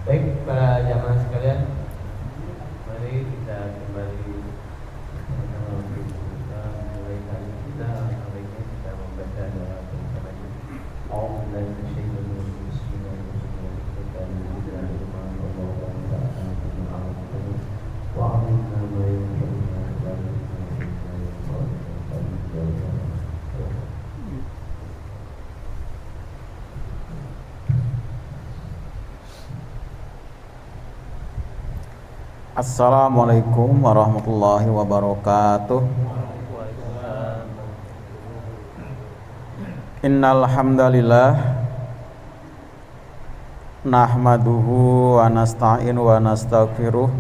Baik, para jamaah sekalian, mari kita kembali bersama kita mulai kali kita baiknya kita membaca doa bersama ini. Alhamdulillah syaitanir bismillahirrahmanirrahim. Wa alimna ma yanfa'una Assalamualaikum warahmatullahi wabarakatuh. Innal hamdalillah nahmaduhu wa nasta'inu wa nastaghfiruh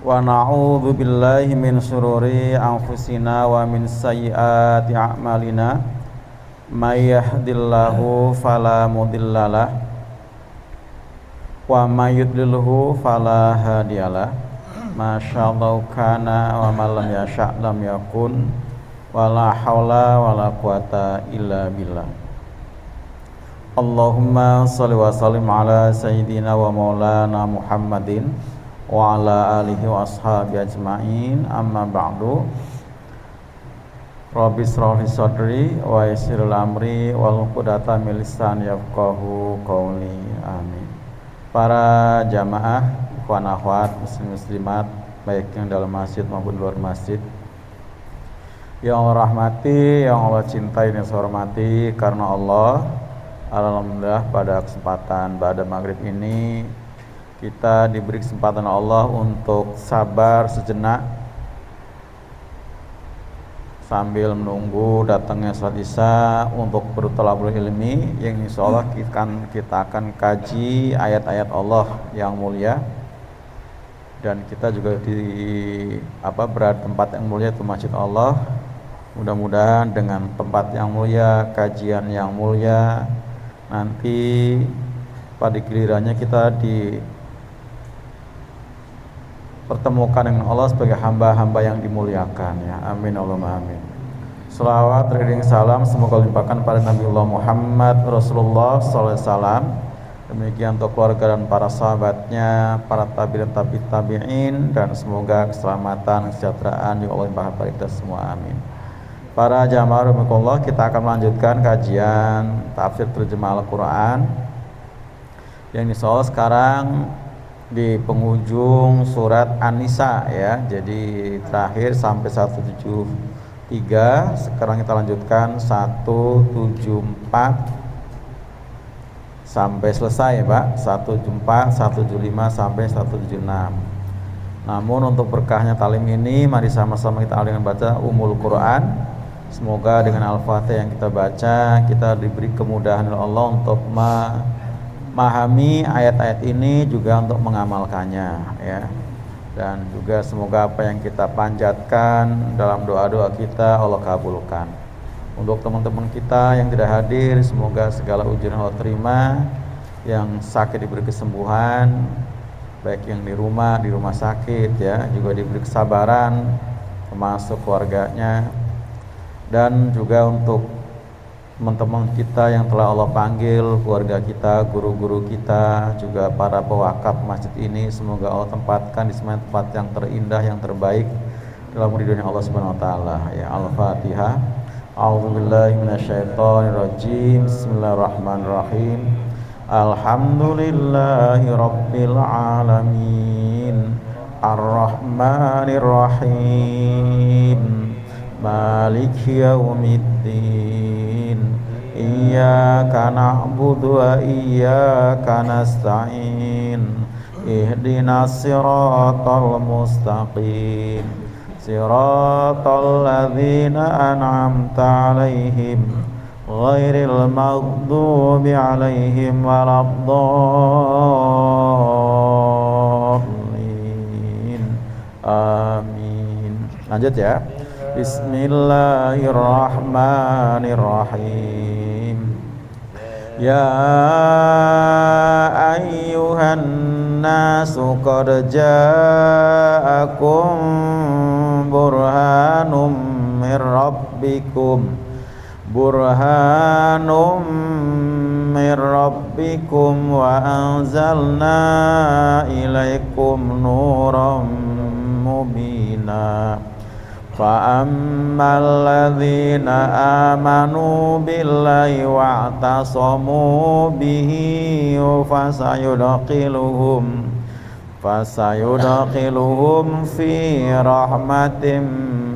wa na'udzu billahi min syururi anfusina wa min sayyiati a'malina may yahdihillahu fala mudhillalah wa may yudlilhu fala hadiyalah. Masyaallah kana wa ma lam yasha' lam yakun wala haula wala quwata illa billah. Allahumma shalli wa sallim ala sayyidina wa maulana Muhammadin wa ala alihi wa ashabi ajma'in, amma ba'du. Rabbi shrah li sadri wa yassir amri wal uqdatam min lisani yafqahu qawli. Amin. Para jamaah, ikhwan akhwat, muslim muslimat, baik yang dalam masjid maupun luar masjid, yang Allah rahmati, yang Allah cintai dan saya hormati karena Allah. Alhamdulillah pada kesempatan pada maghrib ini kita diberi kesempatan Allah untuk sabar sejenak sambil menunggu datangnya salat Isya untuk berthalabul ilmi, yang insyaallah kita akan kaji ayat-ayat Allah yang mulia, dan kita juga berada tempat yang mulia itu Masjid Allah. Mudah-mudahan dengan tempat yang mulia, kajian yang mulia, nanti pada gilirannya kita dipertemukan dengan Allah sebagai hamba-hamba yang dimuliakan, ya. Amin Allahumma amin. Selawat teriring salam semoga limpahkan pada Nabiullah Muhammad Rasulullah SAW, demikian untuk keluarga dan para sahabatnya, para tabi'in tabi'in, dan semoga keselamatan, kesejahteraan ya Allah limpahkan pada kita semua, amin. Para jamaah rahimakumullah, kita akan melanjutkan kajian tafsir terjemah Al-Quran yang insyaallah sekarang di penghujung surat An-Nisa, ya. Jadi terakhir sampai 173, sekarang kita lanjutkan 174 sampai selesai, Pak. 174, 175 sampai 176. Namun untuk berkahnya talim ini, mari sama-sama kita awali dengan baca Ummul Quran. Semoga dengan Al-Fatihah yang kita baca, kita diberi kemudahan oleh Allah untuk memahami ayat-ayat ini, juga untuk mengamalkannya, ya. Dan juga semoga apa yang kita panjatkan dalam doa-doa kita Allah kabulkan. Untuk teman-teman kita yang tidak hadir, semoga segala ujian Allah terima. Yang sakit diberi kesembuhan, baik yang di rumah sakit, ya, juga diberi kesabaran termasuk keluarganya. Dan juga untuk teman-teman kita yang telah Allah panggil, keluarga kita, guru-guru kita, juga para pewakaf masjid ini, semoga Allah tempatkan di tempat yang terindah, yang terbaik dalam ridhonya Allah Subhanahu wa taala, ya. Al-Fatihah. A'udzubillahi minasyaitonirrajim. Bismillahirrahmanirrahim. Alhamdulillahi rabbil alamin. Ar-Rahmanirrahim. Maliki yaumiddin. Iyyaka na'budu wa iyyaka nasta'in. Ihdinas siratal mustaqim. Siratal ladzina an'amta 'alaihim ghairil maghdubi 'alaihim waladdallin. Amin. Lanjut, ya. Bismillahirrahmanirrahim. Ya ayyuhan nasu qad ja'akum burhanum min min rabbikum wa anzalna ilaikum nuran mubina. فَأَمَّا الَّذِينَ آمَنُوا بِاللَّهِ وَاعْتَصَمُوا بِهِ فَسَيُدْخِلُهُمْ فِي رَحْمَةٍ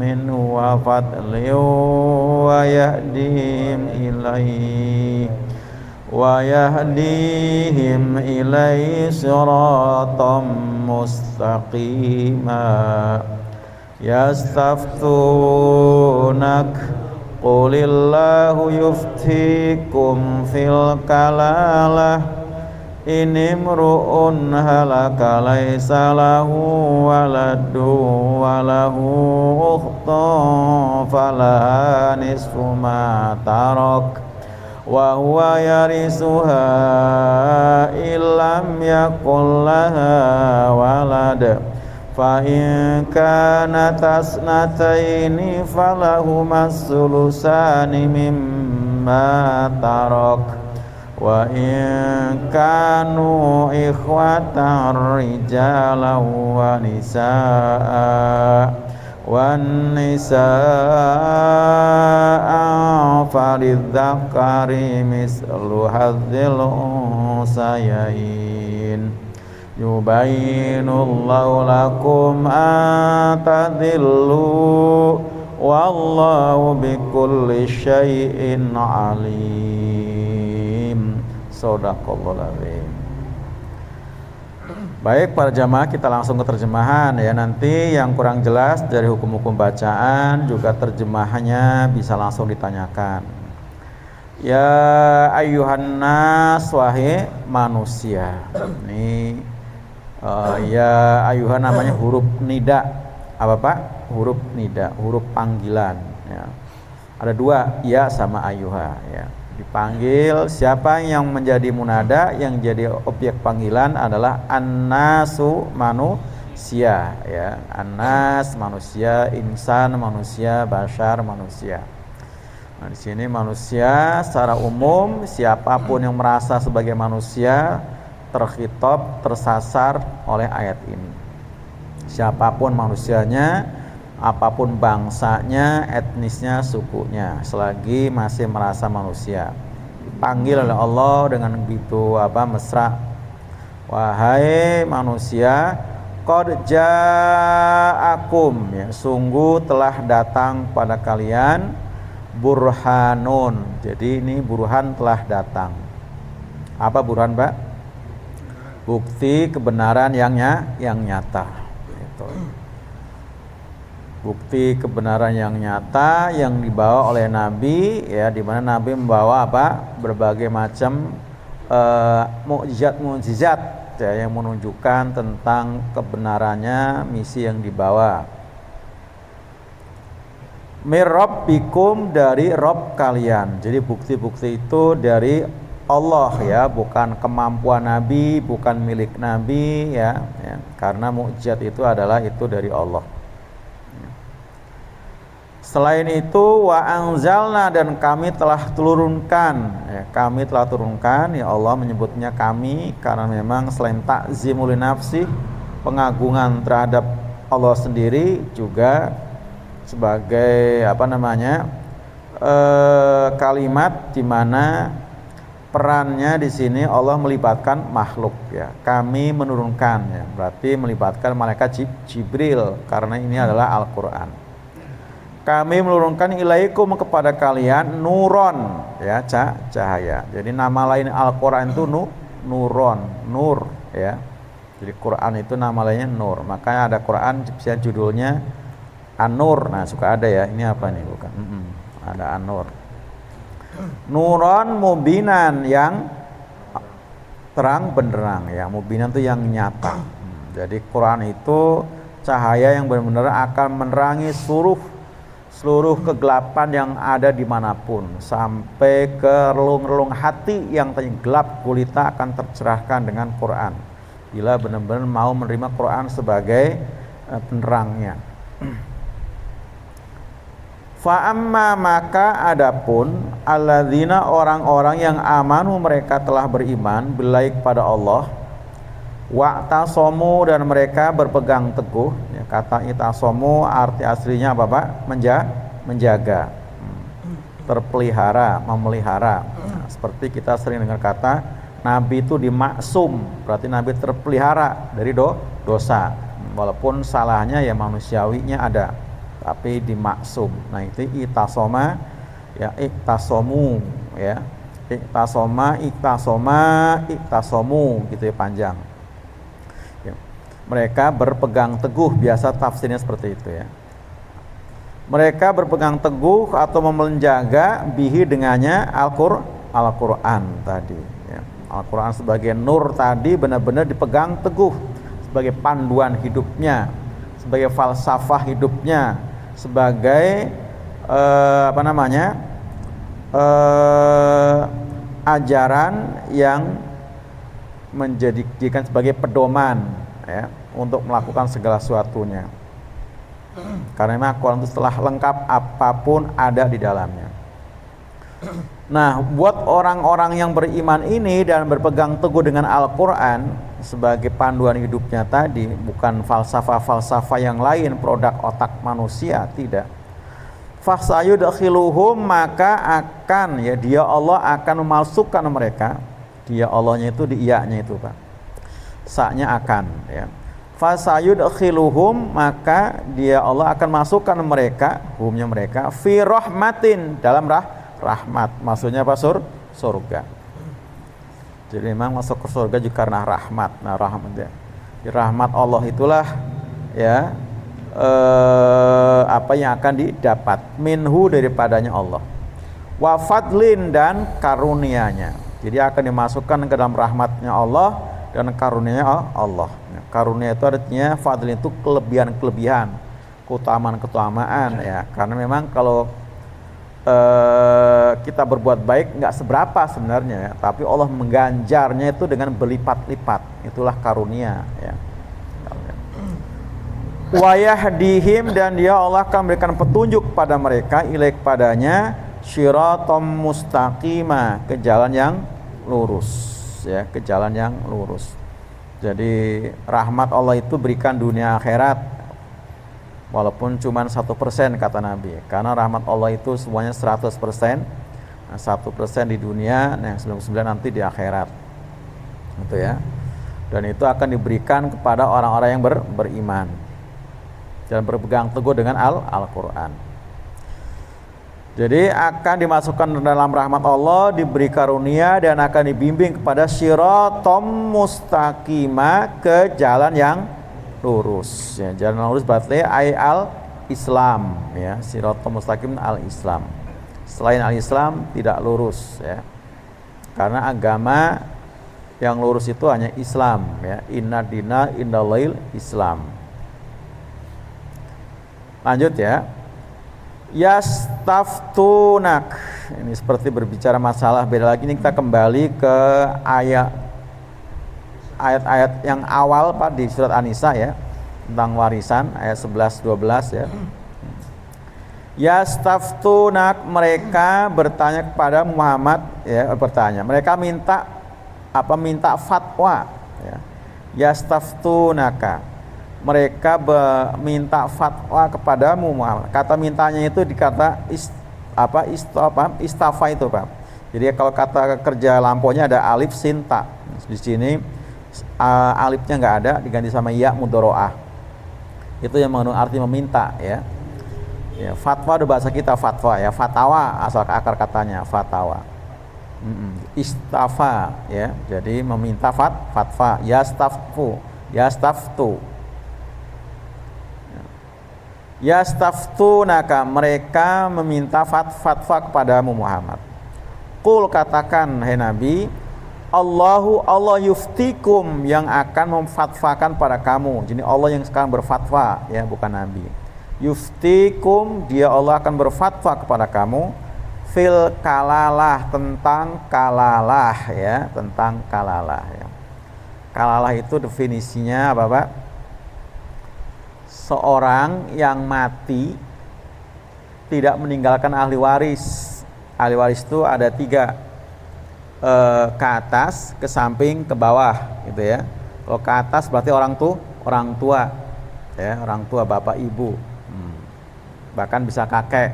مِّنْهُ وَفَضْلٍ وَيَهْدِيهِمْ إِلَيْهِ صِرَاطًا مُسْتَقِيمًا. Yastaftunak qulillahu yuftikum fil kalalah inimru'un halaka laysa lahu waladun walahu ukhtun falaha nisfu ma tarak wa huwa yarisuha illam yakul laha walad. Fa'in kanat asnataini falahumas sulusani mimma tarak wa in kanu ikhwatan rijalan wa nisaa falidzakari mislu hadzil unsayain. Yubayyinullahu lakum an tadillu wallahu bikulli syai'in alim. Shadaqallahul azim. Baik para jamaah, kita langsung ke terjemahan ya. Nanti yang kurang jelas dari hukum-hukum bacaan juga terjemahannya bisa langsung ditanyakan. Ya ayyuhan nas, wahai manusia. Ini ya ayuhan namanya huruf nida. Apa Pak? Huruf nida, huruf panggilan ya. Ada dua, ya sama ayuha ya. Dipanggil siapa yang menjadi munada, yang jadi objek panggilan adalah annasu manusia ya. Annas manusia, insan manusia, bashar manusia. Nah, di sini manusia secara umum siapapun yang merasa sebagai manusia terkhitab, tersasar oleh ayat ini. Siapapun manusianya, apapun bangsanya, etnisnya, sukunya, selagi masih merasa manusia, dipanggil oleh Allah dengan begitu mesra. Wahai manusia, qad ja'akum ya, sungguh telah datang pada kalian burhanun. Jadi ini burhan telah datang. Apa burhan, Pak? Bukti kebenaran yang nyata. Gitu. Bukti kebenaran yang nyata yang dibawa oleh Nabi ya, di mana Nabi membawa berbagai macam mukjizat ya, yang menunjukkan tentang kebenarannya misi yang dibawa. Mir rabbikum, dari Rabb kalian. Jadi bukti-bukti itu dari Allah ya, bukan kemampuan Nabi, bukan milik Nabi ya. Karena mukjizat itu adalah dari Allah. Selain itu wa anzalna, dan kami telah turunkan ya, kami telah turunkan ya, Allah menyebutnya kami karena memang selain ta'zimul nafsi, pengagungan terhadap Allah sendiri, juga sebagai kalimat di mana perannya di sini Allah melibatkan makhluk ya. Kami menurunkan ya, berarti melibatkan malaikat Jibril karena ini adalah Al-Qur'an. Kami menurunkan ilaikum, kepada kalian, nuron ya, cahaya. Jadi nama lain Al-Qur'an itu nuron, nur ya. Jadi Quran itu nama lainnya nur. Makanya ada Quran judulnya An-Nur. Nah, suka ada ya. Ini apa nih? Bukan. Ada An-Nur. Nuron mubinan, yang terang benderang ya. Mubinan itu yang nyata. Jadi Quran itu cahaya yang benar-benar akan menerangi seluruh kegelapan yang ada dimanapun, sampai ke relung-relung hati yang tadi gelap gulita akan tercerahkan dengan Quran bila benar-benar mau menerima Quran sebagai penerangnya. Fa amma maka adapun alladzina orang-orang yang amanu mereka telah beriman billahi kepada Allah, wa'tasomu dan mereka berpegang teguh, ya, kata itasomu arti aslinya apa Pak? Menjaga, terpelihara, memelihara. Nah, seperti kita sering dengar kata Nabi itu dimaksum, berarti Nabi terpelihara dari dosa, walaupun salahnya ya manusiawinya ada, tapi dimaksum. Nah itu itasoma, ya iktasomu, ya iktasomu gitu ya, panjang. Ya. Mereka berpegang teguh, biasa tafsirnya seperti itu ya. Mereka berpegang teguh atau menjaga bihi dengannya Al-Quran tadi ya. Al-Quran sebagai nur tadi benar-benar dipegang teguh sebagai panduan hidupnya, sebagai falsafah hidupnya, sebagai ajaran yang menjadikan sebagai pedoman ya, untuk melakukan segala sesuatunya. Karena memang Al-Quran itu setelah lengkap, apapun ada di dalamnya. Nah, buat orang-orang yang beriman ini dan berpegang teguh dengan Al-Quran sebagai panduan hidupnya tadi, bukan falsafah-falsafah yang lain, produk otak manusia, tidak. Fasayudkhiluhum, maka akan ya dia Allah akan memasukkan mereka. Dia Allahnya itu di iya-nya itu Pak. Sa-nya akan ya. Fasayudkhiluhum, maka dia Allah akan masukkan mereka, humnya mereka, fi rahmatin, dalam rahmat. Maksudnya apa? Surga. Jadi memang masuk ke surga juga karena rahmat. Nah rahmat ya, rahmat Allah itulah ya apa yang akan didapat minhu, daripadanya Allah, wa fadlin, dan karunianya. Jadi akan dimasukkan ke dalam rahmatnya Allah dan karunianya Allah. Karunia itu artinya fadlin itu kelebihan-kelebihan, keutamaan-keutamaan ya. Karena memang kalau kita berbuat baik nggak seberapa sebenarnya ya, tapi Allah mengganjarnya itu dengan berlipat-lipat. Itulah karunia ya. Wa yahdihim, dan dia Allah akan memberikan petunjuk pada mereka, ilaih kepadanya, syiratam mustaqima, ke jalan yang lurus ya, ke jalan yang lurus. Jadi rahmat Allah itu berikan dunia akhirat, walaupun cuma 1% kata Nabi, karena rahmat Allah itu semuanya 100%. Nah, 1% di dunia, nah yang 99 nanti di akhirat gitu ya. Dan itu akan diberikan kepada orang-orang yang beriman dan berpegang teguh dengan Al-Quran. Jadi akan dimasukkan dalam rahmat Allah, diberi karunia, dan akan dibimbing kepada syiratom mustaqimah, ke jalan yang lurus ya. Jalan lurus berarti al-Islam ya, syiratom mustaqim al-Islam. Selain al-Islam tidak lurus ya, karena agama yang lurus itu hanya Islam ya. Inna dina indallahil Islam. Lanjut ya. Yastaftunak, ini seperti berbicara masalah beda lagi. Ini kita kembali ke ayat-ayat yang awal Pak di surat An-Nisa ya, tentang warisan, ayat 11-12 ya. Yastaftunak, mereka bertanya kepada Muhammad ya, mereka minta fatwa ya. Yastaftunaka, mereka minta fatwa kepadamu Muhammad. Kata mintanya itu dikata istafa itu Pak. Jadi kalau kata kerja lampunya ada alif sin ta. Di sini alifnya nggak ada, diganti sama ya mudhoroah. Itu yang mengandung arti meminta ya. Ya, fatwa di bahasa kita fatwa ya, fatawa asal akar katanya fatwa. Istafa ya, jadi meminta fatwa. Yastaftu. Yastaftunaka, mereka meminta fatwa kepadamu Muhammad. Qul, katakan hai Nabi, Allah yuftikum, yang akan memfatwakan pada kamu. Jadi Allah yang sekarang berfatwa ya, bukan Nabi. Yuftikum, dia Allah akan berfatwa kepada kamu fil kalalah, tentang kalalah ya, tentang kalalah ya. Kalalah itu definisinya apa Pak? Seorang yang mati tidak meninggalkan ahli waris. Ahli waris itu ada 3, ke atas, ke samping, ke bawah, gitu ya. Kalau ke atas berarti orang tua, ya, orang tua, bapak, ibu, bahkan bisa kakek.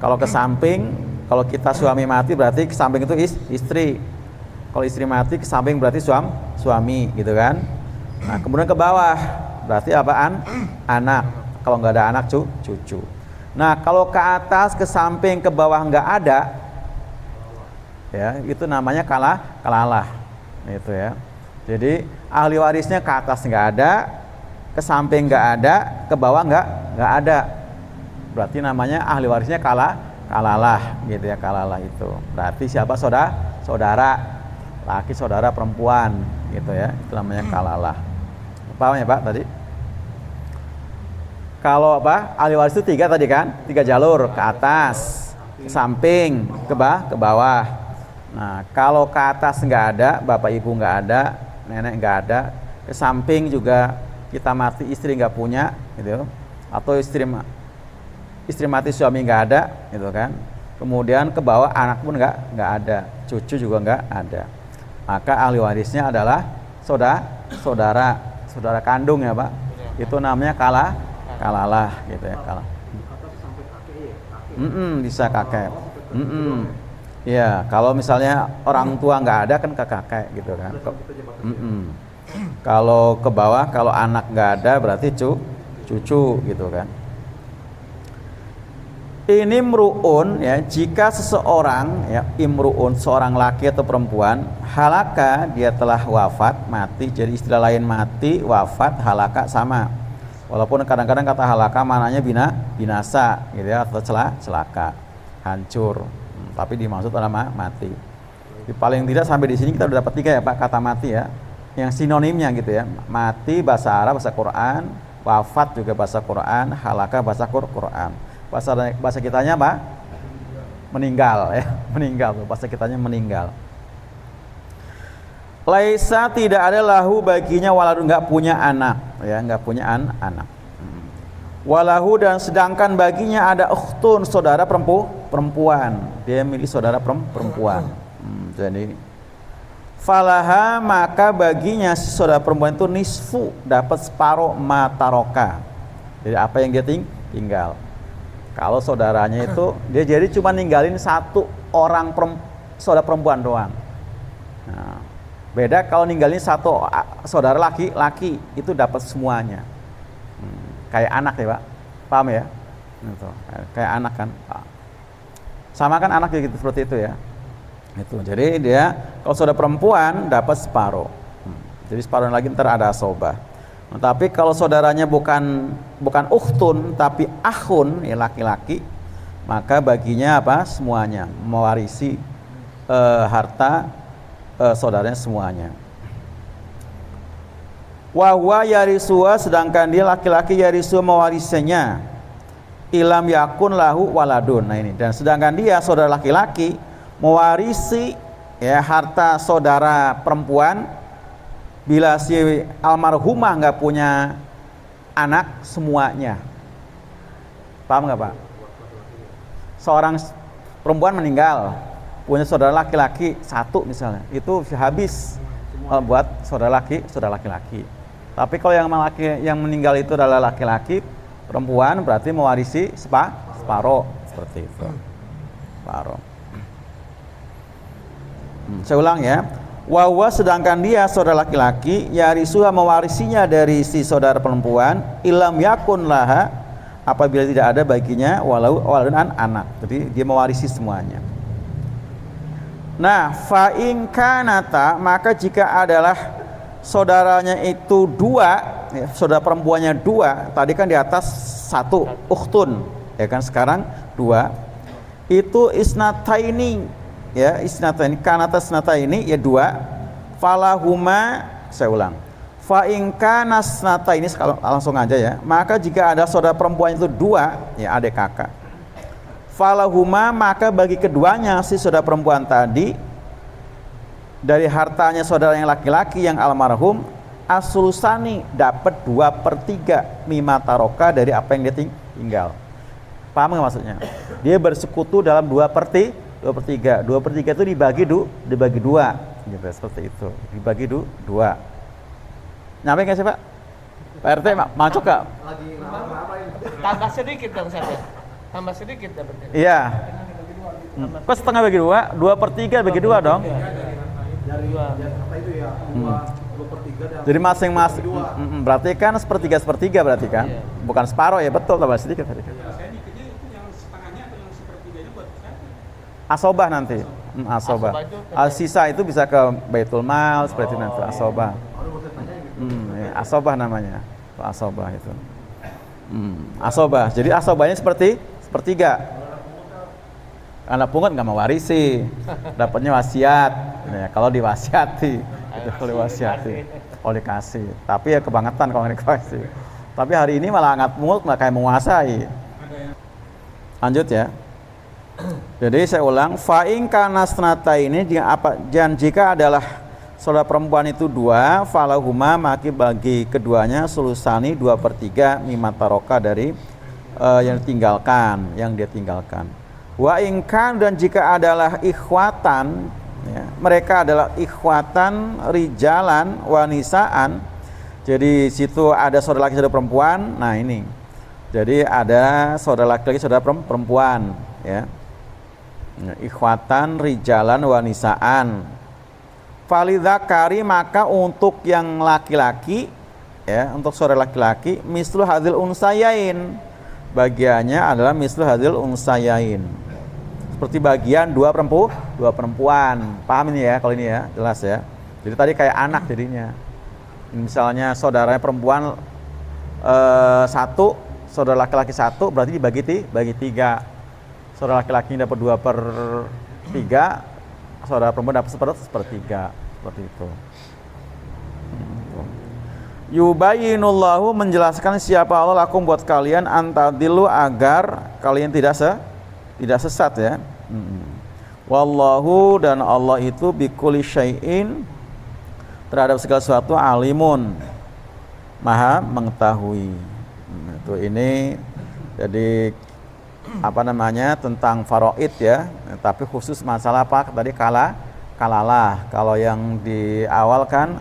Kalau ke samping, kalau kita suami mati berarti ke samping itu istri. Kalau istri mati ke samping berarti suami, gitu kan. Nah, kemudian ke bawah berarti apaan? Anak. Kalau nggak ada anak, cucu. Nah, kalau ke atas, ke samping, ke bawah nggak ada, ya, itu namanya kalalah. Itu ya. Jadi ahli warisnya ke atas nggak ada, ke samping nggak ada, ke bawah nggak ada. Berarti namanya ahli warisnya kalalah, gitu ya, kalalah itu. Berarti siapa? Saudara, laki, saudara, perempuan, gitu ya. Itu namanya kalalah. Paham ya, Pak, tadi? Kalau ahli waris itu 3 tadi kan, 3 jalur, ke atas, ke samping, ke bawah. Nah, kalau ke atas nggak ada, bapak ibu nggak ada, nenek nggak ada, ke samping juga kita mati istri nggak punya, gitu, atau istri mati suami nggak ada, gitu kan. Kemudian ke bawah anak pun nggak ada, cucu juga nggak ada. Maka ahli warisnya adalah saudara kandung ya, Pak. Itu namanya kalalah, gitu ya, kalah. Bisa kakek. Ya, kalau misalnya orang tua nggak ada kan ke kakek, gitu kan. Kalau ke bawah, kalau anak nggak ada berarti cucu, gitu kan. Ini mru'un, ya, jika seseorang, ya, imru'un, seorang laki atau perempuan, halaka, dia telah wafat, mati. Jadi istilah lain mati, wafat, halaka sama. Walaupun kadang-kadang kata halaka maknanya binasa, gitu ya, atau celaka, hancur. Tapi dimaksud adalah mati. Jadi paling tidak sampai di sini kita udah dapat 3 ya, Pak, kata mati ya. Yang sinonimnya gitu ya. Mati bahasa Arab, bahasa Quran, wafat juga bahasa Quran, halaka bahasa Quran. Bahasa kitanya apa? Meninggal ya, meninggal. Bahasa kitanya meninggal. Laisa, tidak ada lahu baginya, waladun, nggak punya anak, ya, nggak punya anak. Walahu, dan sedangkan baginya ada ukhtun, saudara perempuan. Dia milik saudara perempuan. Jadi falaha, maka baginya si saudara perempuan itu nisfu, dapat separuh mataroka. Jadi apa yang dia tinggal. Kalau saudaranya itu dia jadi cuma ninggalin 1 orang saudara perempuan doang. Nah, beda kalau ninggalin 1 saudara laki itu dapat semuanya. Kayak anak ya, Pak, paham ya? Gitu. Kayak anak kan, sama kan anak gitu, seperti itu ya. Itu. Jadi dia kalau saudara perempuan dapat separuh. Jadi separuh lagi ntar ada asobah. Nah, tapi kalau saudaranya bukan ukhtun tapi akhun, ya, laki-laki, maka baginya apa? Semuanya, mewarisi harta saudaranya semuanya. Wahwa yarisua, sedangkan dia laki-laki yarisu mewarisinya, ilam yakun lahu waladun. Nah ini, dan sedangkan dia saudara laki-laki mewarisi, ya, harta saudara perempuan bila si almarhumah nggak punya anak semuanya. Paham nggak, Pak? Seorang perempuan meninggal, punya saudara laki-laki 1 misalnya, itu habis buat saudara laki-laki. Tapi kalau yang meninggal itu adalah laki-laki, perempuan berarti mewarisi separuh, seperti itu. Separuh. Saya ulang ya. Wahwa, sedangkan dia saudara laki-laki, yarisuha, mewarisinya dari si saudara perempuan, ilam yakun laha, apabila tidak ada baginya waladun, anak. Jadi dia mewarisi semuanya. Nah, fa in kanata, maka jika adalah saudaranya itu 2, ya, saudara perempuannya 2, tadi kan di atas 1 ukhtun, ya kan, sekarang 2, itu isnataini, ya, isnataini, kanata isnataini, ya 2, falahuma, saya ulang, fa in kana isnataini, langsung aja ya, maka jika ada saudara perempuan itu 2, ya, adik kakak, falahuma, maka bagi keduanya si saudara perempuan tadi dari hartanya saudara yang laki-laki yang almarhum, asulusani, dapat 2/3 mimma taroka, dari apa yang dia tinggal. Paham nggak maksudnya? Dia bersekutu dalam 2/3. 2/3 itu dibagi dua, gitu, seperti itu. Dibagi dua. Nyampe nggak sih Pak? Pak RT masuk nggak? Lagi apa ini? Tambah sedikit dong saya. Tambah sedikit dapatnya. Iya. Kok setengah bagi dua? 2/3 bagi dua dong. Dari apa itu ya? 2/3 dan Jadi masing-masing. dua. Berarti kan sepertiga berarti kan? Iya. Bukan separuh ya, betul tambah sedikit tadi. Saya mikirnya itu yang setengahnya atau yang sepertiganya buat saya. Asobah nanti. Asobah. Asobah itu Sisa itu bisa ke Baitul Mal seperti itu nanti asobah. Ya, asobah namanya. Asobah itu. Asobah. Jadi asobahnya sepertiga. Anak pungut nggak mau warisi, dapatnya wasiat. Ya, kalau diwasiati, itu kalau diwasiati, kalau dikasih. Tapi ya kebangetan kalau nggak dikasih. Tapi hari ini malah anak pungut malah kayak menguasai. Lanjut ya. Jadi saya ulang, fa'in kana snata ini jika adalah saudara perempuan itu dua, falahuma maka bagi keduanya sulusani 2/3 mimataroka dari yang dia tinggalkan. Wa ingkan dan jika adalah ikhwatan, ya, mereka adalah ikhwatan rijalan wanisaan. Jadi situ ada saudara laki saudara perempuan. Nah ini, jadi ada saudara laki-laki saudara perempuan, ya. Ikhwatan rijalan wanisaan. Falidhakari maka untuk yang laki-laki, ya, untuk saudara laki-laki, mislu hadil unsayain. Bagiannya adalah mislu hadil unsayain. Seperti bagian dua perempuan. Paham ini ya, kalau ini ya, jelas ya. Jadi tadi kayak anak jadinya. Misalnya saudaranya perempuan satu, saudara laki-laki satu, berarti dibagi tiga. Saudara laki-laki dapat 2/3, saudara perempuan dapat 1/3, seperti itu. Yubayyinullahu menjelaskan siapa Allah lakum buat kalian antadilu agar kalian tidak sesat ya. Wallahu dan Allah itu bikulli syai'in terhadap segala sesuatu alimun, maha mengetahui. Itu ini jadi apa namanya tentang faraid ya, tapi khusus masalah apa tadi kalalah. Kalau yang di awal kan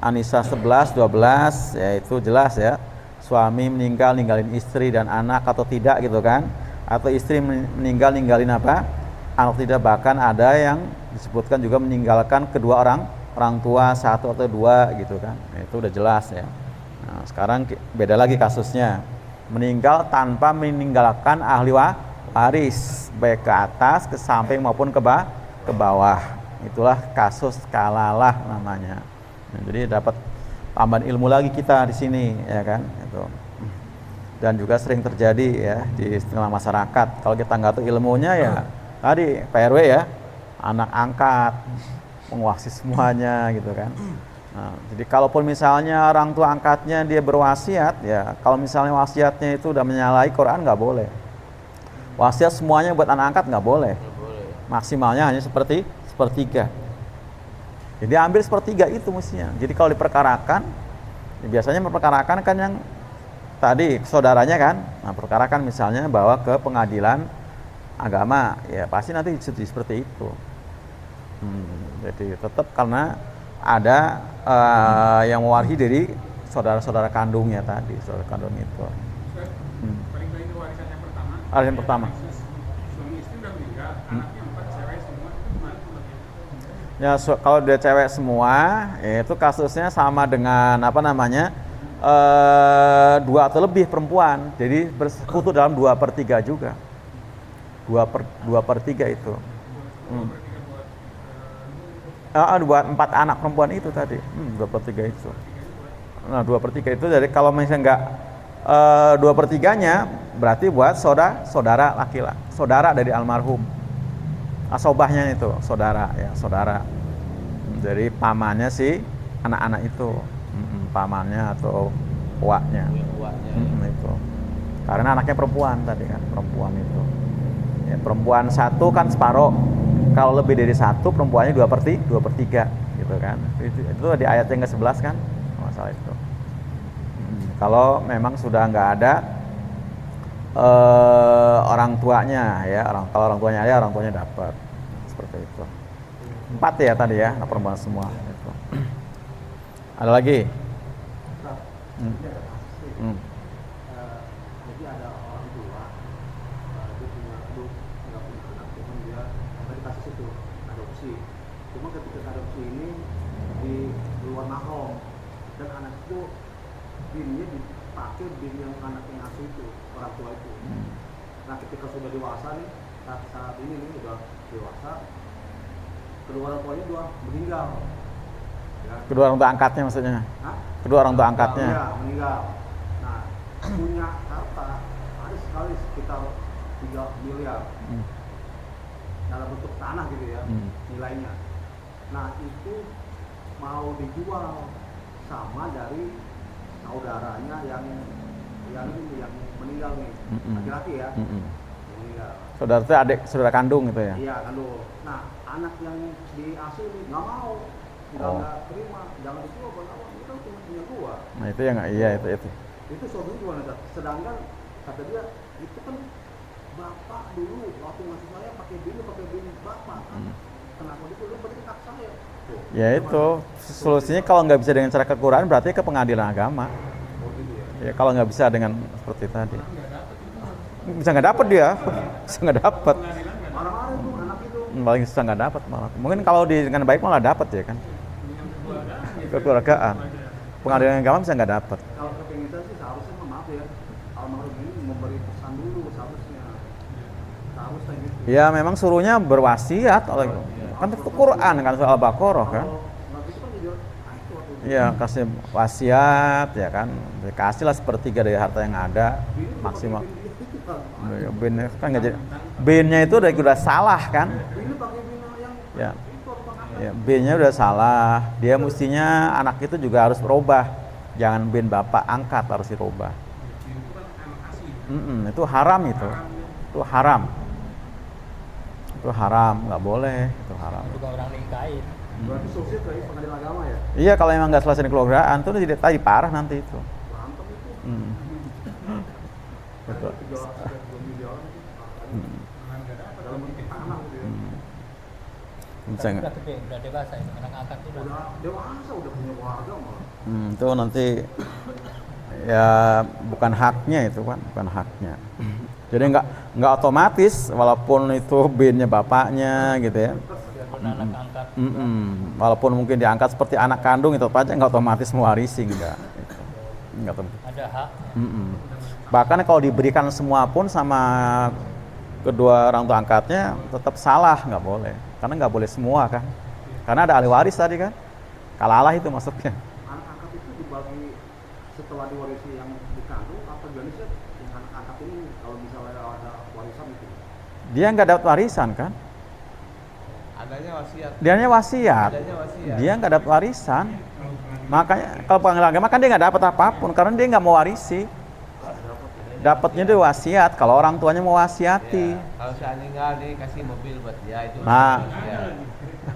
An-Nisa 11, 12 ya itu jelas ya, suami meninggal ninggalin istri dan anak atau tidak gitu kan, atau istri meninggal ninggalin apa anak tidak, bahkan ada yang disebutkan juga meninggalkan kedua orang tua, satu atau dua gitu kan. Nah, itu udah jelas ya. Nah, sekarang beda lagi kasusnya, meninggal tanpa meninggalkan ahli waris baik ke atas, ke samping maupun ke bawah. Itulah kasus kalalah namanya. Nah, jadi dapat tambahan ilmu lagi kita di sini ya kan itu. Dan juga sering terjadi ya di tengah masyarakat, kalau kita nggak tahu ilmunya ya tadi PRW ya, anak angkat menguasai semuanya gitu kan. Nah, jadi kalaupun misalnya orang tua angkatnya dia berwasiat ya, kalau misalnya wasiatnya itu udah menyalahi Quran nggak boleh. Wasiat semuanya buat anak angkat nggak boleh. Maksimalnya hanya sepertiga. Jadi ambil sepertiga itu mestinya. Jadi kalau diperkarakan, ya biasanya memperkarakan kan yang tadi saudaranya kan, nah perkarakan misalnya bawa ke pengadilan agama, ya pasti nanti seperti itu. Jadi tetap karena ada yang mewarisi dari saudara-saudara kandungnya tadi, saudara kandung itu. Paling baik itu warisan yang pertama. Warisan pertama. Suami istri udah meninggal, anaknya 4 cewek semua, itu gimana tuh? Ya kalau dia cewek semua, ya itu kasusnya sama dengan apa namanya 2 atau lebih perempuan, jadi bersekutu dalam 2/3 juga. 2/3 itu. Buat 4 anak perempuan itu tadi, 2/3 itu. Nah 2/3 itu jadi kalau misalnya enggak 2/3-nya berarti buat saudara laki-laki, saudara dari almarhum. Asobahnya itu saudara ya, saudara. Dari pamannya si anak-anak itu, pamannya atau uaknya. Itu. Karena anaknya perempuan tadi kan, perempuan itu. Ya, perempuan satu kan separuh. Kalau lebih dari satu perempuannya 2/3 gitu kan. Itu di ayat yang ke-11 kan, masalah itu. Kalau memang sudah nggak ada orang tuanya ya, kalau orang tuanya ada, orang tuanya dapat. Seperti itu. 4 ya tadi ya, perempuan semua. Itu. Ada lagi? Hmm. Hmm. Jadi ada orang tua, dia punya aduh, nggak punya anak, cuman dia tadi kasus itu adopsi. Cuma ketika adopsi ini di luar mahram dan anak itu binnya dipakai bin yang anak yang asuh itu, orang tua itu. Nah ketika sudah dewasa nih, saat ini nih udah dewasa, kedua orang tuanya dua meninggal. Ya. Kedua orang tua angkatnya maksudnya? Hah? Kedua orang tua angkatnya? Iya, meninggal. Nah, punya harta ada sekali sekitar 3 miliar dalam bentuk tanah gitu ya, nilainya. Nah, itu mau dijual sama dari saudaranya yang meninggal nih, laki-laki ya, yang meninggal. Saudara itu adik, saudara kandung gitu ya? Iya, kandung. Nah, anak yang diasuh ini nggak mau, nggak terima, jangan dijual, itu cuma punya gua. Nah itu yang iya itu. Itu solusinya gimana? Sedangkan kata dia itu kan bapak dulu waktu ngasih saya pakai bini bapak kan. Kenapa dulu berarti hak saya? Tuh, Ya itu solusinya kalau nggak bisa dengan cara kekurangan berarti ke pengadilan agama. Oh gitu ya. Ya kalau nggak bisa dengan seperti tadi. Bisa nggak dapat dia, bisa nggak dapat. Marah-marah itu anak itu. Paling susah nggak dapat malah. Mungkin kalau dengan baik malah dapat ya kan. Kekeluargaan. Pengadilan agama bisa nggak dapat. Kalau kepingin saya sih seharusnya maaf ya. Almarhum ini memberi pesan dulu seharusnya. Seharusnya gitu. Ya memang suruhnya berwasiat oleh kan itu Quran kan soal Al-Baqarah kan. Kalau nggak gitu kan jujur, itu waktu itu. Iya kasih wasiat ya kan. Kasihlah 1/3 dari harta yang ada maksimal. Bin kan nggak jadi. Binnya itu udah salah kan. Ini pakai bina yang Ya. itu apa Ya, B-nya udah salah. Dia mestinya anak itu juga harus berubah. Jangan bin bapak angkat harus dirubah. Itu haram itu. Itu haram. Itu haram, nggak boleh. Itu haram. Juga orang nikahin. Berarti solusinya ke pengadilan agama ya? Iya kalau emang nggak selesai kekeluargaan tuh jadi tadi parah nanti itu. Berantem itu. Betul. 2 miliar dalam bentuk tanah gitu ya. Bisa nggak? Udah gede, udah dewasa itu anak angkat itu Udah dewasa, udah punya keluarga malah. Itu nanti ya bukan haknya itu kan, bukan haknya. Jadi nggak otomatis walaupun itu binnya bapaknya gitu ya. biarpun anak angkat. Walaupun mungkin diangkat seperti anak kandung itu aja nggak otomatis mewarisi nggak. Nggak otomatis. Ada hak. Bahkan kalau diberikan semua pun sama kedua orang tua angkatnya tetap salah, nggak boleh. Karena nggak boleh semua kan. Karena ada ahli waris tadi kan. Kalalah itu maksudnya. Anak angkat itu dibagi setelah diwarisi yang dikandung apa jenisnya yang anak angkat ini kalau misalnya ada warisan itu. Dia nggak dapat warisan kan. Adanya wasiat. Dianya wasiat. Adanya wasiat. Dia nggak dapat warisan. Makanya kalau pengadilan agama kan dia nggak dapat apapun karena dia nggak mau warisi. Dapatnya dia wasiat kalau orang tuanya mau wasiati. Ya, kalau saya meninggal nih kasih mobil buat dia itu. Nah. Ya.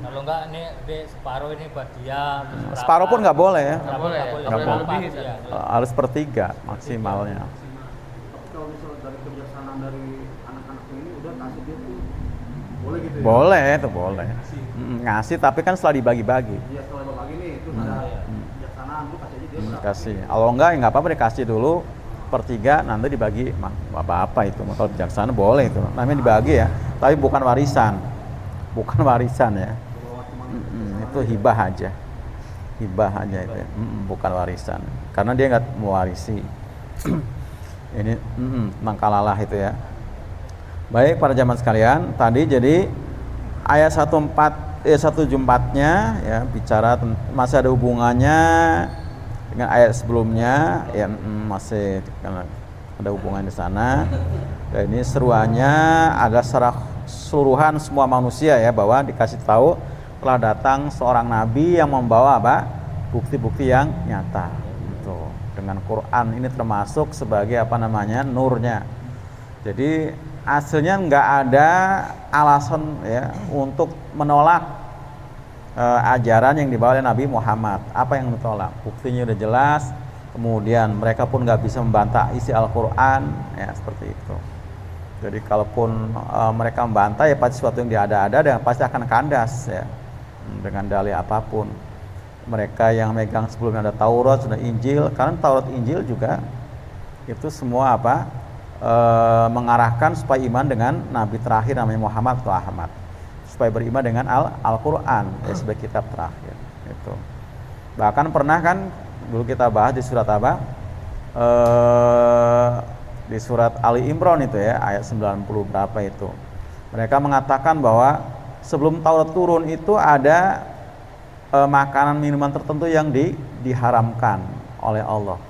Kalau enggak ini separuh ini buat dia. terus berapa? Separuh pun nggak boleh ya. Nggak boleh, Nggak nggak boleh lebih. Ya. Harus 1/3 maksimalnya. Tapi kalau misalnya dari kebijaksanaan dari anak-anak ini udah kasih dia tuh boleh gitu ya? Boleh itu boleh. Ngasih tapi kan setelah dibagi-bagi. Dia setelah berbagi nih terus ada kebijaksanaan tuh kasih aja dia berapa? Kasih. Kalau enggak ya nggak apa-apa dikasih dulu 1/3 nanti dibagi apa-apa itu. Kalau bijaksana boleh itu. Namanya dibagi ya. Tapi bukan warisan. Bukan warisan ya. Itu hibah aja. Hibah aja itu ya. Bukan warisan. Karena dia nggak mewarisi. Ini tentang kalalah itu ya. Baik para jamaah sekalian, tadi jadi ayat 174-nya ya bicara masih ada hubungannya dengan ayat sebelumnya ya masih ada hubungan di sana. Dan ini seruannya ada secara keseluruhan semua manusia ya bahwa dikasih tahu telah datang seorang nabi yang membawa apa? Bukti-bukti yang nyata. Gitu. Dengan Quran ini termasuk sebagai apa namanya? Nurnya. Jadi hasilnya nggak ada alasan ya untuk menolak ajaran yang dibawa oleh Nabi Muhammad. Apa yang ditolak? Buktinya udah jelas, kemudian mereka pun nggak bisa membantah isi Al-Quran, ya seperti itu. Jadi kalaupun mereka membantah, ya pasti sesuatu yang diada-ada dan pasti akan kandas, ya, dengan dalih apapun. Mereka yang megang sebelumnya ada Taurat, sudah Injil, karena Taurat Injil juga itu semua mengarahkan supaya iman dengan Nabi terakhir namanya Muhammad atau Ahmad, supaya beriman dengan Al-Quran, ya, sebagai kitab terakhir. Itu. Bahkan pernah kan dulu kita bahas di surat apa? Di surat Ali Imran itu, ya, ayat 90 berapa itu. Mereka mengatakan bahwa sebelum Taurat turun itu ada makanan minuman tertentu yang diharamkan oleh Allah.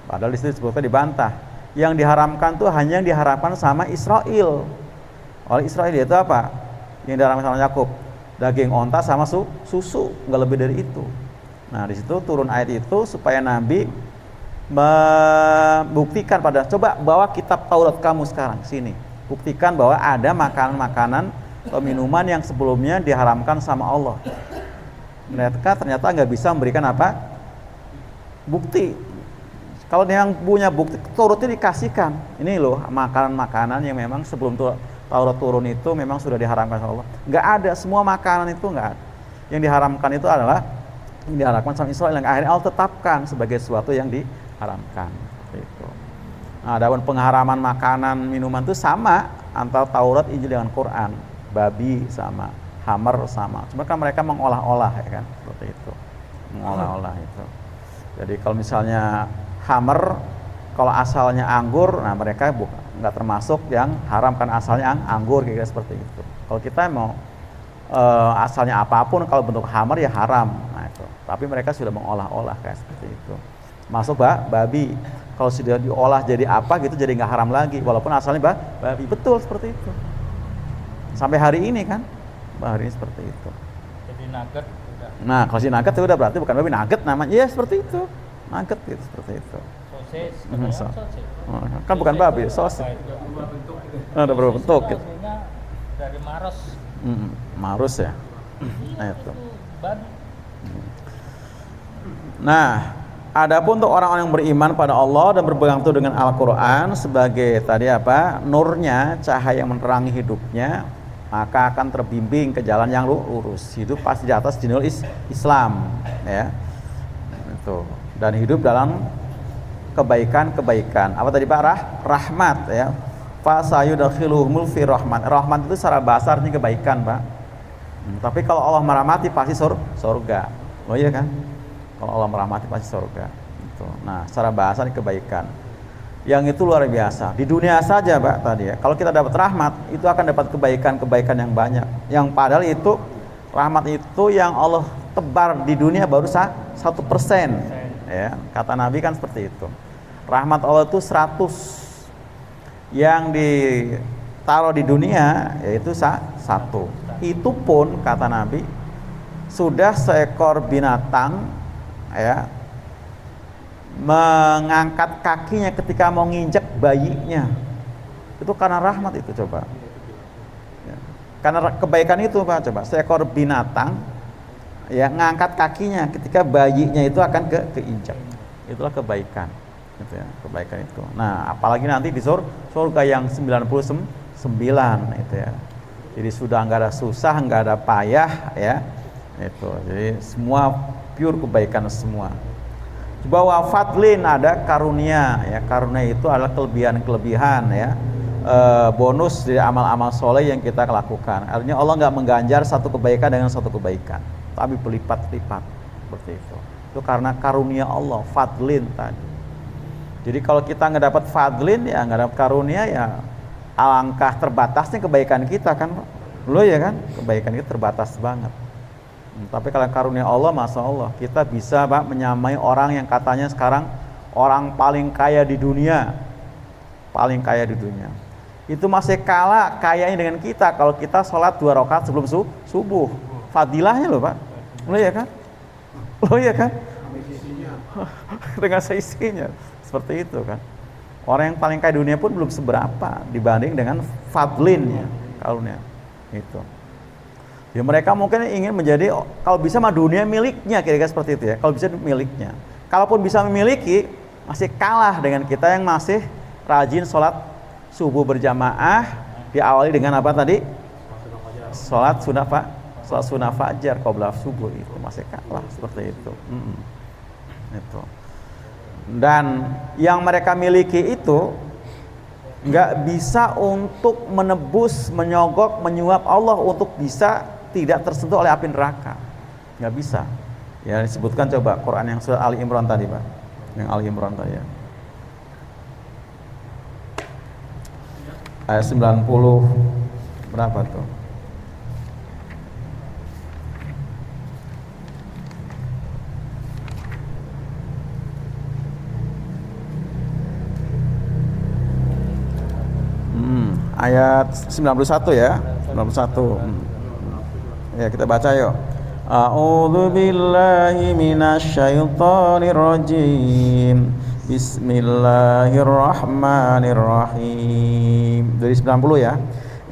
Padahal di situ disebutkan dibantah. Yang diharamkan tuh hanya yang diharamkan sama Israel. Oleh Israel itu apa? Yang diharamkan sama Yakub, daging onta sama susu, nggak lebih dari itu. Nah, di situ turun ayat itu supaya Nabi membuktikan coba bawa kitab Taurat kamu sekarang sini. Buktikan bahwa ada makanan-makanan atau minuman yang sebelumnya diharamkan sama Allah. Mereka ternyata nggak bisa memberikan apa? Bukti. Kalau dia yang punya bukti, Tauratnya dikasihkan. Ini loh makanan-makanan yang memang sebelum Taurat turun itu memang sudah diharamkan sama Allah. Nggak ada, semua makanan itu nggak ada. Yang diharamkan itu adalah yang diharamkan sama Israel, yang akhirnya Allah tetapkan sebagai sesuatu yang diharamkan. Itu. Nah, adapun pengharaman makanan minuman itu sama antara Taurat, Injil dengan Quran. Babi sama, hammer sama. Cuma kan mereka mengolah-olah, ya kan, seperti itu. Mengolah-olah itu. Jadi kalau misalnya hammer, kalau asalnya anggur, nah mereka nggak termasuk yang haram kan asalnya anggur, kira-kira seperti itu. Kalau kita mau asalnya apapun, kalau bentuk hammer ya haram. Nah itu. Tapi mereka sudah mengolah-olah kayak seperti itu. Masuk babi, kalau sudah diolah jadi apa gitu jadi nggak haram lagi, walaupun asalnya babi. Betul seperti itu. Sampai hari ini kan, hari ini seperti itu. Jadi nugget udah. Nah kalau si nugget itu udah berarti bukan babi, nugget namanya. Iya seperti itu. Nugget gitu, seperti itu. Sosis, sosis. Kan bukan babi, sosis. Ada berapa bentuk gitu. Dari Maros. Marus ya. Nah Iya, itu. babi. Nah, adapun untuk orang-orang yang beriman pada Allah dan berpegang teguh dengan Al-Quran sebagai tadi apa? Nurnya, cahaya yang menerangi hidupnya, maka akan terbimbing ke jalan yang lurus. Hidup pasti di atas dinul Islam, ya. Itu. Dan hidup dalam kebaikan-kebaikan. Apa tadi Pak? Rahmat, ya. Fa sayudkhiluhumul fi rahmat. Rahmat itu secara bahasa artinya kebaikan, Pak. Tapi kalau Allah merahmati pasti surga. Oh iya kan? Kalau Allah merahmati pasti surga. Itu. Nah, secara bahasa ini kebaikan. Yang itu luar biasa. Di dunia saja, Pak, tadi ya. Kalau kita dapat rahmat, itu akan dapat kebaikan-kebaikan yang banyak. Yang padahal itu rahmat itu yang Allah tebar di dunia baru 1%. Ya, kata Nabi kan seperti itu. Rahmat Allah itu 100, yang ditaruh di dunia yaitu 1. Itu pun kata Nabi sudah seekor binatang, ya, mengangkat kakinya ketika mau nginjek bayinya. Itu karena rahmat itu, coba. Ya. Karena kebaikan itu, Pak, coba. Seekor binatang, ya, ngangkat kakinya ketika bayinya itu akan keinjak. Itulah kebaikan, gitu ya, kebaikan itu. Nah, apalagi nanti di surga yang 99 itu ya. Jadi sudah nggak ada susah, nggak ada payah, ya. Itu. Jadi semua pure kebaikan semua. Coba wafadlin, ada karunia, ya. Karunia itu adalah kelebihan-kelebihan, ya. Bonus dari amal-amal soleh yang kita lakukan. Artinya Allah nggak mengganjar satu kebaikan dengan satu kebaikan, tapi berlipat-lipat seperti itu. Itu karena karunia Allah, fadlin tadi. Jadi kalau kita nggak dapat fadlin, ya nggak dapat karunia, ya alangkah terbatasnya kebaikan kita kan, lo ya kan, kebaikan kita terbatas banget. Tapi kalau karunia Allah, masya Allah, kita bisa, Pak, menyamai orang yang katanya sekarang orang paling kaya di dunia, paling kaya di dunia. Itu masih kalah kayanya dengan kita kalau kita sholat 2 rakaat sebelum subuh. Fadilahnya loh, Pak. Lo ya kan? Lo ya kan? Dengan seisinya. Seperti itu kan. Orang yang paling kaya dunia pun belum seberapa dibanding dengan fadlinnya, karunia. Itu. Ya mereka mungkin ingin menjadi, kalau bisa mah dunia miliknya, kira-kira seperti itu ya. Kalau bisa miliknya. kalaupun bisa memiliki, masih kalah dengan kita yang masih rajin sholat subuh berjamaah, diawali dengan apa tadi? Sholat sunnah Pak, sholat sunnah fajar qabla subuh, itu masih kalah seperti itu. Itu. Dan yang mereka miliki itu nggak bisa untuk menebus, menyogok, menyuap Allah untuk bisa tidak tersentuh oleh api neraka, nggak bisa. Ya disebutkan coba Quran yang surah Ali Imran tadi Pak, yang Ali Imran tadi ya. Ayat 90 berapa tuh? Ayat 91 ya, 91. Ya kita baca yuk. A'udzu billahi minasyaitonir rajim. Bismillahirrahmanirrahim. Dari 90 ya.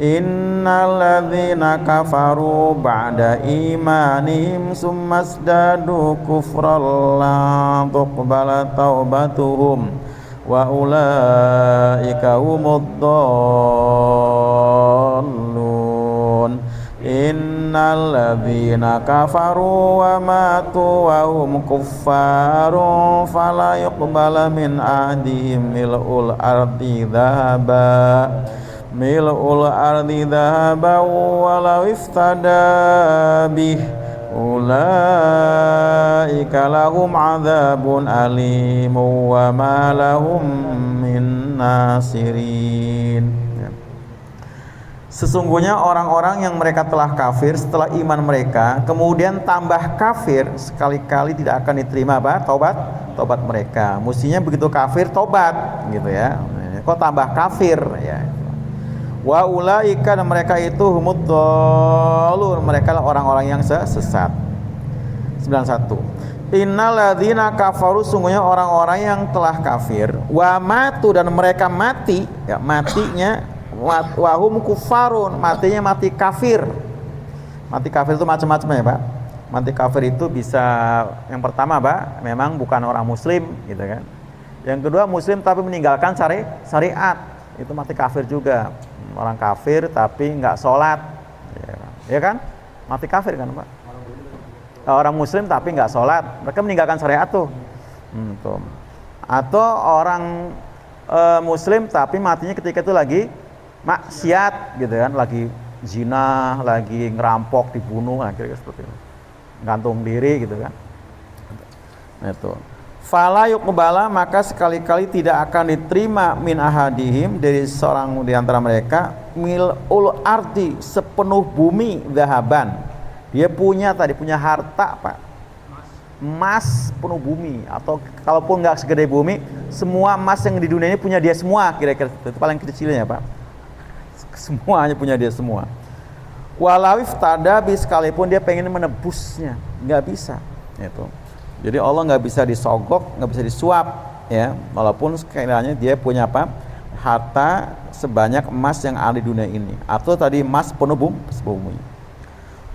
Innal ladzina kafaru ba'da imanihim summasdadu kufran la tuqbala taubatuhum wa ulaika humuddallun. Innal ladzina kafaru wa matu wa hum kuffarun fala yuqbala min ahdihim mil'ul ardi dhahaba walau iftada bih ulaika lahum adzabun alim wa ma lahum min nasirin. Sesungguhnya orang-orang yang mereka telah kafir setelah iman mereka kemudian tambah kafir, sekali-kali tidak akan diterima apa? Tobat mereka. Mestinya begitu kafir tobat gitu ya. Kok tambah kafir ya. Wa ulaika, dan mereka itu humuddallun, mereka lah orang-orang yang sesat. 91. Innal ladzina kafaru, sungguhnya orang-orang yang telah kafir, wa matu, dan mereka mati, ya matinya wahum kufarun, matinya mati kafir. Mati kafir itu macam-macam ya Pak. Mati kafir itu bisa, yang pertama Pak, memang bukan orang muslim gitu kan. Yang kedua muslim tapi meninggalkan syariat, itu mati kafir juga. Orang kafir tapi nggak sholat, ya kan? Mati kafir kan Pak. Orang muslim tapi nggak sholat, mereka meninggalkan syariat tuh. Atau orang muslim tapi matinya ketika itu lagi maksiat gitu kan, lagi zina, lagi ngerampok, dibunuh, akhirnya seperti itu, gantung diri gitu kan. Nah itu fala yuqbala, maka sekali-kali tidak akan diterima min ahadihim, dari seorang di antara mereka, mil'ul ardi, sepenuh bumi, dhahaban, dia punya harta Pak, emas penuh bumi, atau kalaupun nggak segede bumi, semua emas yang di dunia ini punya dia semua, kira-kira itu paling kecilnya Pak. Semuanya punya dia semua. Walau iftada bi, sekalipun dia pengen menebusnya, nggak bisa. Itu. Jadi Allah nggak bisa disogok, nggak bisa disuap, ya. Walaupun sekiranya dia punya apa? Harta sebanyak emas yang ada di dunia ini, atau tadi emas penuh bumi.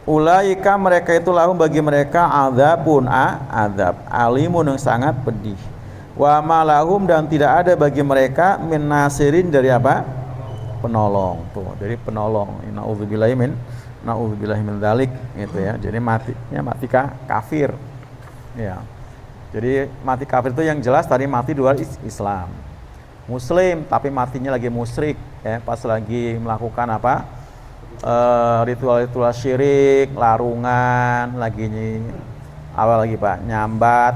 Ulaika, mereka itu lahum, bagi mereka adzabun adzab alimun, yang sangat pedih. Wa malahum, dan tidak ada bagi mereka min nasirin, dari apa? Penolong tuh, dari penolong. Na'udzubillahi min dzalik gitu ya. Jadi matinya mati kafir. Ya. Jadi mati kafir itu yang jelas tadi mati dua Islam. Muslim tapi matinya lagi musyrik ya, pas lagi melakukan apa? Ritual-ritual syirik, larungan, lagi apa lagi Pak? Nyambat,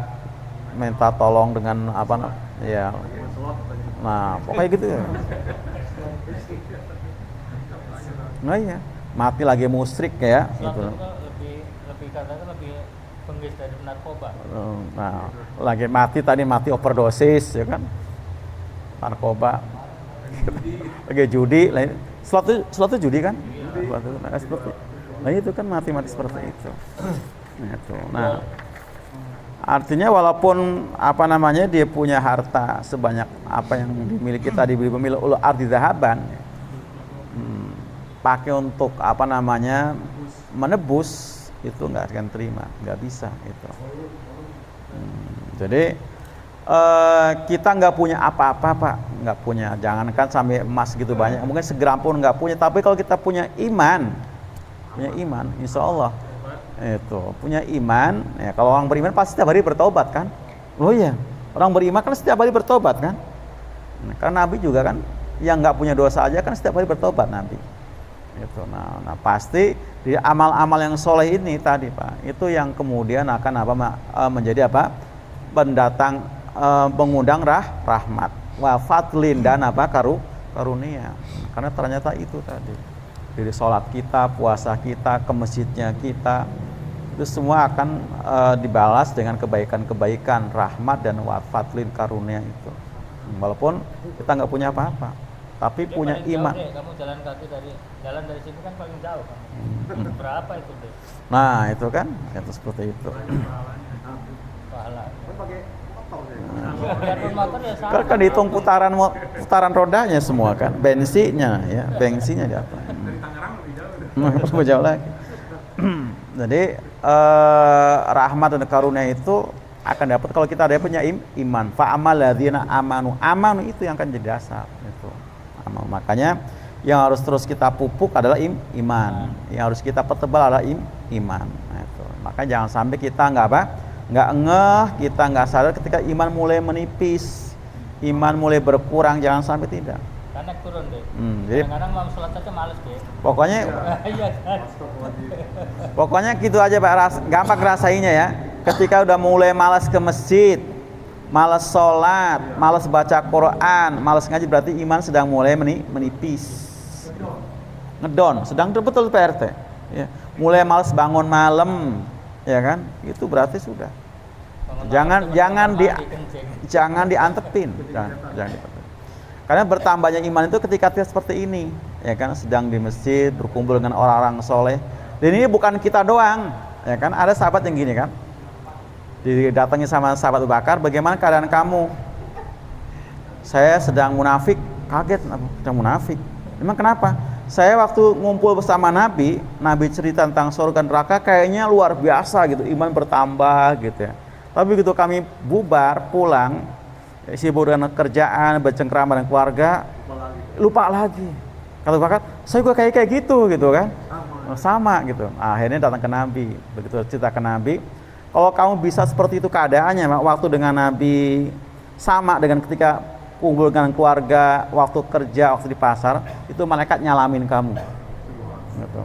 minta tolong dengan apa ya. Nah, pokoknya gitu ya. Nah iya, mati lagi musyrik ya gitu. Lebih katakan lebih penggis dari narkoba. Nah, lagi mati overdosis ya kan. Narkoba. Lagi judi, suatu judi kan? Seperti. Nah itu kan mati seperti itu. Nah itu. Nah, artinya walaupun dia punya harta sebanyak apa yang dimiliki tadi, mil'ul ardi dhahaban, pakai untuk menebus, itu nggak akan terima, nggak bisa itu. Jadi kita nggak punya apa-apa Pak, nggak punya, jangankan sampai emas gitu banyak, mungkin segram pun nggak punya, tapi kalau kita punya iman, insya Allah itu punya iman, ya kalau orang beriman pasti setiap hari bertobat kan, oh iya, orang beriman kan setiap hari bertobat kan, karena Nabi juga kan, yang nggak punya dosa aja kan setiap hari bertobat Nabi, itu, nah pasti di amal-amal yang soleh ini tadi Pak, itu yang kemudian akan menjadi pendatang, mengundang rahmat, wa fadlin, dan karunia, karena ternyata itu tadi dari sholat kita, puasa kita, ke masjidnya kita, itu semua akan dibalas dengan kebaikan-kebaikan, rahmat dan wa fadlin, karunia itu, walaupun kita nggak punya apa-apa, tapi Dia punya paling iman. jauh deh, kamu jalan kaki dari sini kan paling jauh kan. Berapa itu deh? Nah itu kan, itu seperti itu. Pahala. Kan pakai motor saya. Biarpun motor ya sama. Kan dihitung putaran rodanya semua kan, bensinnya di apa? Dari Tangerang lebih jauh. Lebih jauh lagi. Jadi rahmat dan karunia itu akan dapat kalau kita ada punya iman. Fa amal ladzina amanu itu yang akan jadi dasar itu. Amal. Makanya yang harus terus kita pupuk adalah iman. Yang harus kita pertebal adalah iman. Nah, itu. Makanya jangan sampai kita nggak ngeh, kita nggak sadar ketika iman mulai menipis, iman mulai berkurang, jangan sampai tidak. Karena turun deh. Jadi Kadang-kadang mau sholat aja males deh. pokoknya Iya kan. Pokoknya gitu aja Pak, gampang rasainya ya. Ketika udah mulai malas ke masjid, malas sholat, malas baca Quran, malas ngaji, berarti iman sedang mulai menipis. Ngedon, sedang betul Pak RT. Ya. Mulai malas bangun malam, ya kan? Itu berarti sudah. Jangan diantepin, jangan diantepin. Karena bertambahnya iman itu ketika kita seperti ini, ya kan, sedang di masjid berkumpul dengan orang-orang soleh. Dan ini bukan kita doang, ya kan? Ada sahabat yang gini kan, didatangi sama sahabat Abu Bakar, bagaimana keadaan kamu? Saya sedang munafik. Kaget, sedang munafik. Emang kenapa? Saya waktu ngumpul bersama Nabi cerita tentang surga dan neraka, kayaknya luar biasa gitu, iman bertambah gitu ya. Tapi begitu kami bubar pulang, sibuk dengan kerjaan, bercengkrama dengan keluarga, lupa lagi. Kata Bakar, saya juga kayak gitu kan, sama gitu. Akhirnya datang ke Nabi, begitu cerita ke Nabi, kalau kamu bisa seperti itu keadaannya, waktu dengan Nabi sama dengan ketika kumpul dengan keluarga, waktu kerja, waktu di pasar, itu malaikat nyalamin kamu, gitu.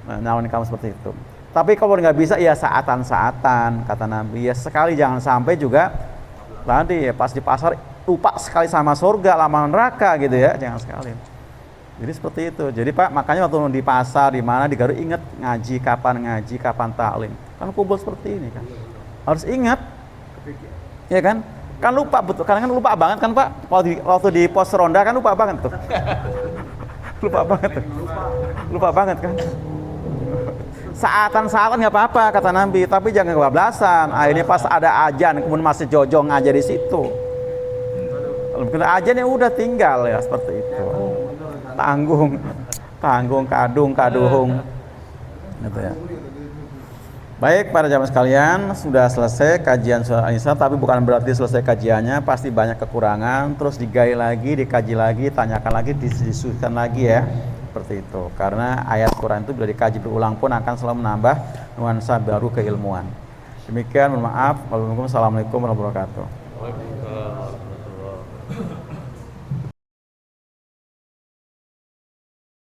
Nyalamin kamu seperti itu. Tapi kalau nggak bisa, ya saatan-saatan, kata Nabi, ya sekali, jangan sampai juga tadi ya pas di pasar lupa sekali sama surga, lama neraka gitu ya, jangan sekali. Jadi seperti itu. Jadi Pak, makanya waktu di pasar, di mana, di Garut, ingat ngaji, kapan taklim. Kan kumpul seperti ini kan, harus ingat, ya kan? Kan lupa betul, karena kan lupa banget kan Pak, waktu di pos ronda kan lupa banget tuh. lupa banget kan. Saatan nggak apa-apa kata Nabi, tapi jangan kebablasan. Akhirnya pas ada ajan, kemudian masih jojong aja di situ. Kalau mungkin ajan ya udah tinggal ya seperti itu. Tanggung, kaduhung, gitu ya. Baik para jamaah sekalian, sudah selesai kajian surah An-Nisa, tapi bukan berarti selesai kajiannya, pasti banyak kekurangan, terus digali lagi, dikaji lagi, tanyakan lagi, didiskusikan lagi ya, seperti itu. Karena ayat Quran itu bila dikaji berulang pun akan selalu menambah nuansa baru keilmuan. Demikian, mohon maaf. Wassalamualaikum warahmatullahi wabarakatuh.